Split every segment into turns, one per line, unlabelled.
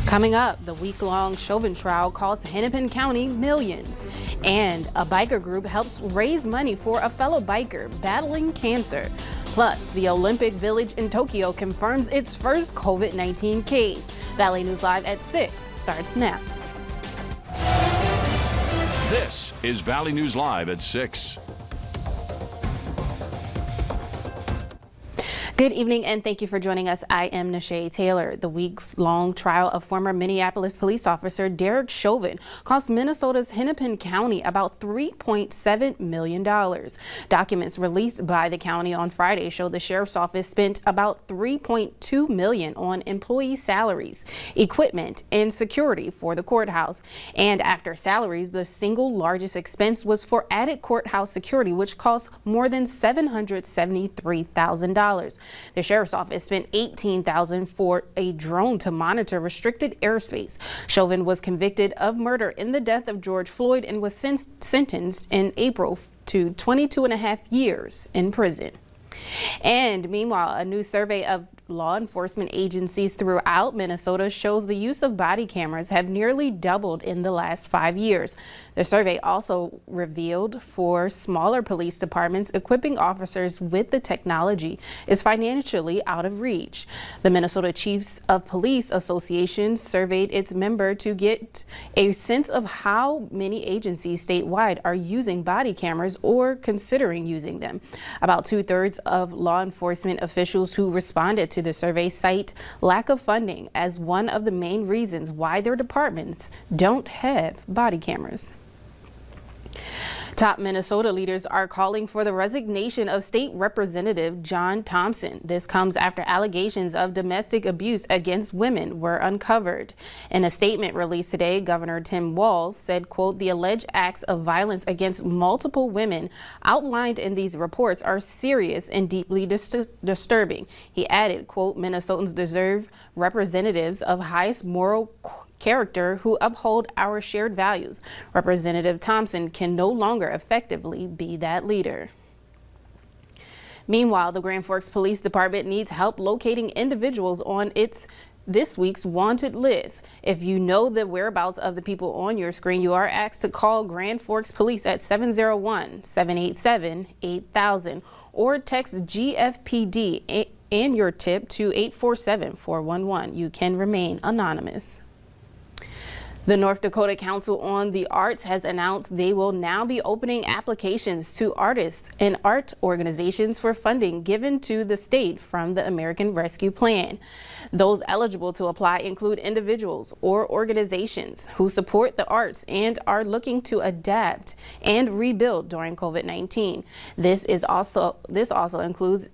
Coming up, the week-long Chauvin trial costs Hennepin County millions. And a biker group helps raise money for a fellow biker battling cancer. Plus, the Olympic Village in Tokyo confirms its first COVID-19 case. Valley News Live at 6 starts now.
This is Valley News Live at 6.
Good evening and thank you for joining us. I am Nashay Taylor. The weeks-long trial of former Minneapolis police officer Derek Chauvin cost Minnesota's Hennepin County about $3.7 million. Documents released by the county on Friday show the sheriff's office spent about $3.2 million on employee salaries, equipment, and security for the courthouse. And after salaries, the single largest expense was for added courthouse security, which cost more than $773,000. The sheriff's office spent $18,000 for a drone to monitor restricted airspace. Chauvin was convicted of murder in the death of George Floyd and was sentenced in April to 22.5 years in prison. And meanwhile, a new survey of law enforcement agencies throughout Minnesota shows the use of body cameras have nearly doubled in the last 5 years. The survey also revealed for smaller police departments, equipping officers with the technology is financially out of reach. The Minnesota Chiefs of Police Association surveyed its member to get a sense of how many agencies statewide are using body cameras or considering using them. About 2/3 of law enforcement officials who responded to the survey cite lack of funding as one of the main reasons why their departments don't have body cameras. Top Minnesota leaders are calling for the resignation of State Representative John Thompson. This comes after allegations of domestic abuse against women were uncovered. In a statement released today, Governor Tim Walz said, quote, "The alleged acts of violence against multiple women outlined in these reports are serious and deeply disturbing." He added, quote, "Minnesotans deserve representatives of highest moral character who uphold our shared values. Representative Thompson can no longer effectively be that leader." Meanwhile, the Grand Forks Police Department needs help locating individuals on this week's wanted list. If you know the whereabouts of the people on your screen, you are asked to call Grand Forks Police at 701-787-8000 or text GFPD and your tip to 847-411. You can remain anonymous. The North Dakota Council on the Arts has announced they will now be opening applications to artists and art organizations for funding given to the state from the American Rescue Plan. Those eligible to apply include individuals or organizations who support the arts and are looking to adapt and rebuild during COVID-19. This also includes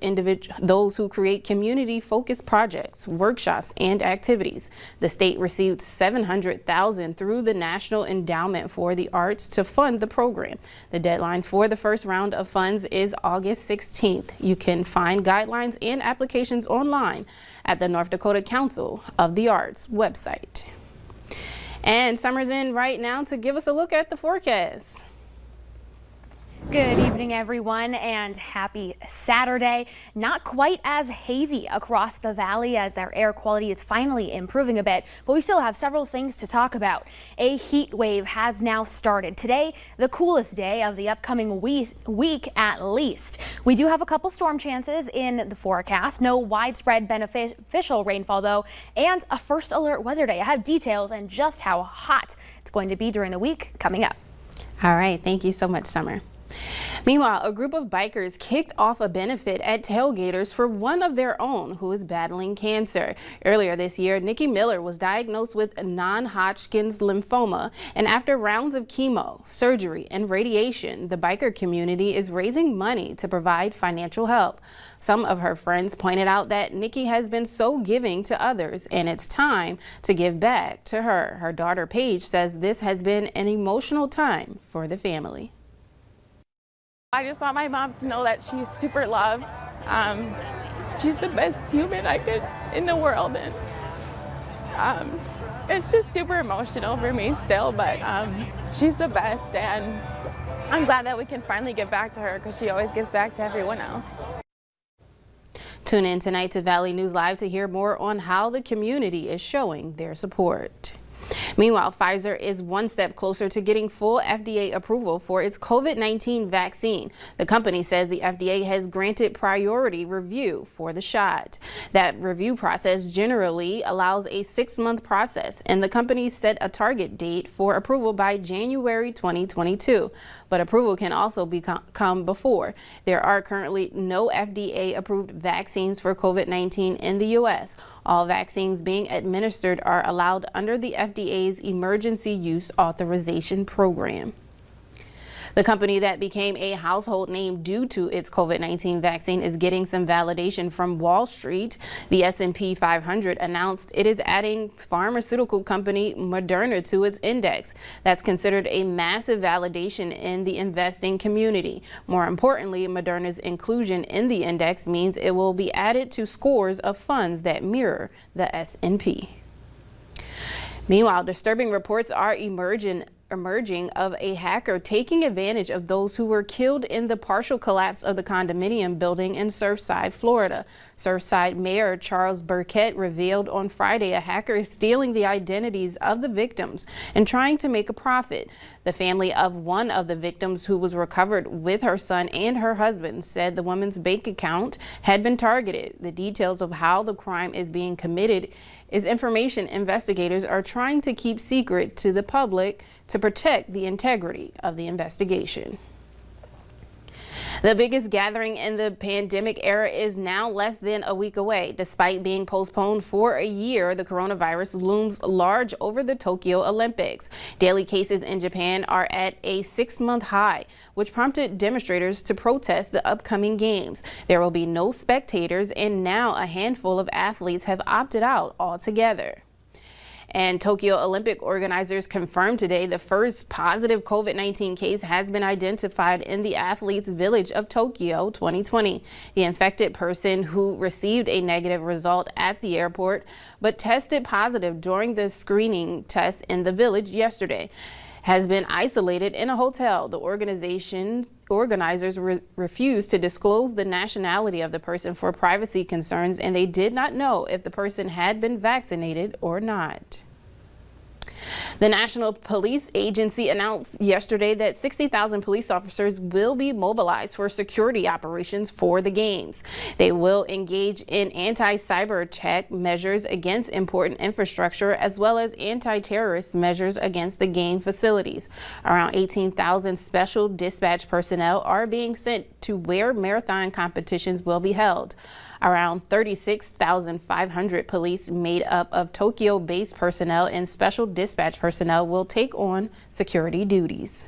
those who create community-focused projects, workshops, and activities. The state received $700,000 through the National Endowment for the Arts to fund the program. The deadline for the first round of funds is August 16th. You can find guidelines and applications online at the North Dakota Council of the Arts website. And summer's in right now to give us a look at the forecast.
Good evening, everyone, and happy Saturday. Not quite as hazy across the valley as our air quality is finally improving a bit, but we still have several things to talk about. A heat wave has now started. Today, the coolest day of the upcoming week at least. We do have a couple storm chances in the forecast. No widespread beneficial rainfall, though, and a first alert weather day. I have details and just how hot it's going to be during the week coming up.
All right. Thank you so much, Summer. Meanwhile, a group of bikers kicked off a benefit at Tailgaters for one of their own who is battling cancer. Earlier this year, Nikki Miller was diagnosed with non-Hodgkin's lymphoma, and after rounds of chemo, surgery, and radiation, the biker community is raising money to provide financial help. Some of her friends pointed out that Nikki has been so giving to others, and it's time to give back to her. Her daughter Paige says this has been an emotional time for the family.
I just want my mom to know that she's super loved. She's the best human in the world, and it's just super emotional for me still, but she's the best, and I'm glad that we can finally give back to her because she always gives back to everyone else.
Tune in tonight to Valley News Live to hear more on how the community is showing their support. Meanwhile, Pfizer is one step closer to getting full FDA approval for its COVID-19 vaccine. The company says the FDA has granted priority review for the shot. That review process generally allows a 6-month process, and the company set a target date for approval by January 2022. But approval can also come before. There are currently no FDA-approved vaccines for COVID-19 in the U.S. All vaccines being administered are allowed under the FDA's Emergency Use Authorization Program. The company that became a household name due to its COVID-19 vaccine is getting some validation from Wall Street. The S&P 500 announced it is adding pharmaceutical company Moderna to its index. That's considered a massive validation in the investing community. More importantly, Moderna's inclusion in the index means it will be added to scores of funds that mirror the S&P. Meanwhile, disturbing reports are emerging of a hacker taking advantage of those who were killed in the partial collapse of the condominium building in Surfside, Florida. Surfside Mayor Charles Burkett revealed on Friday a hacker is stealing the identities of the victims and trying to make a profit. The family of one of the victims, who was recovered with her son and her husband, said the woman's bank account had been targeted. The details of how the crime is being committed is information investigators are trying to keep secret to the public to protect the integrity of the investigation. The biggest gathering in the pandemic era is now less than a week away. Despite being postponed for a year, the coronavirus looms large over the Tokyo Olympics. Daily cases in Japan are at a 6-month high, which prompted demonstrators to protest the upcoming games. There will be no spectators, and now a handful of athletes have opted out altogether. And Tokyo Olympic organizers confirmed today the first positive COVID-19 case has been identified in the athletes' village of Tokyo 2020. The infected person, who received a negative result at the airport but tested positive during the screening test in the village yesterday, has been isolated in a hotel. The organizers refused to disclose the nationality of the person for privacy concerns, and they did not know if the person had been vaccinated or not. The National Police Agency announced yesterday that 60,000 police officers will be mobilized for security operations for the games. They will engage in anti-cyber attack measures against important infrastructure, as well as anti-terrorist measures against the game facilities. Around 18,000 special dispatch personnel are being sent to where marathon competitions will be held. Around 36,500 police made up of Tokyo-based personnel and special dispatch personnel will take on security duties.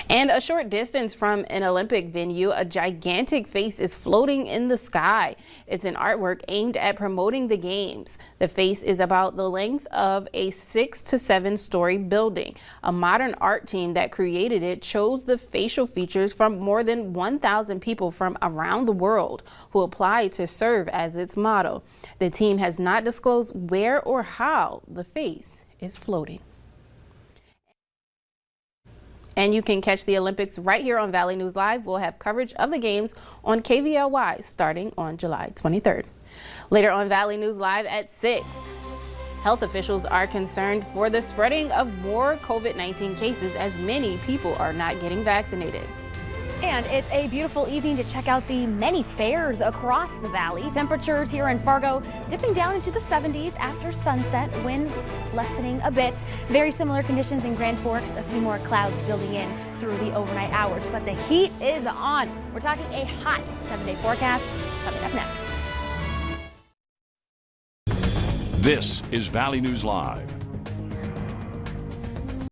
And a short distance from an Olympic venue, a gigantic face is floating in the sky. It's an artwork aimed at promoting the games. The face is about the length of a 6 to 7 story building. A modern art team that created it chose the facial features from more than 1,000 people from around the world who applied to serve as its model. The team has not disclosed where or how the face is floating. And you can catch the Olympics right here on Valley News Live. We'll have coverage of the games on KVLY starting on July 23rd. Later on Valley News Live at 6. Health officials are concerned for the spreading of more COVID-19 cases as many people are not getting vaccinated.
And it's a beautiful evening to check out the many fairs across the valley. Temperatures here in Fargo dipping down into the 70s after sunset, wind lessening a bit. Very similar conditions in Grand Forks, a few more clouds building in through the overnight hours. But the heat is on. We're talking a hot 7-day forecast. It's coming up next.
This is Valley News Live.